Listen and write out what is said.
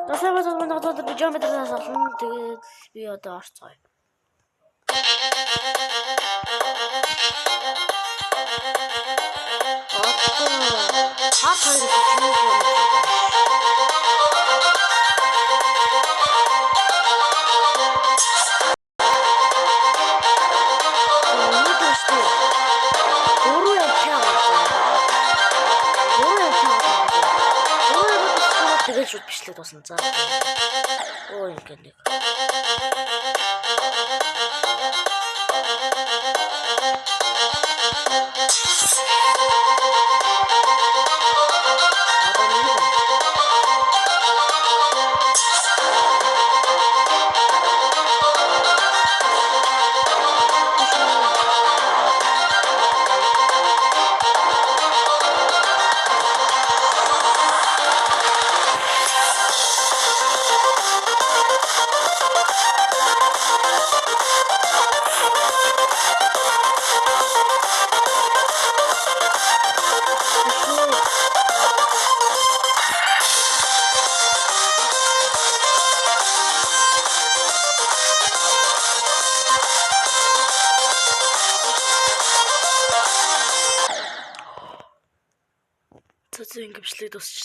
Дасаа надад биометрээс олно. Тэгээд би одоо орцгоё. Хат хоёр тэгэл шууд бичлэг дуусна. За. Оо ингээд нэг. Ингээд бичлэг дуусчлаа.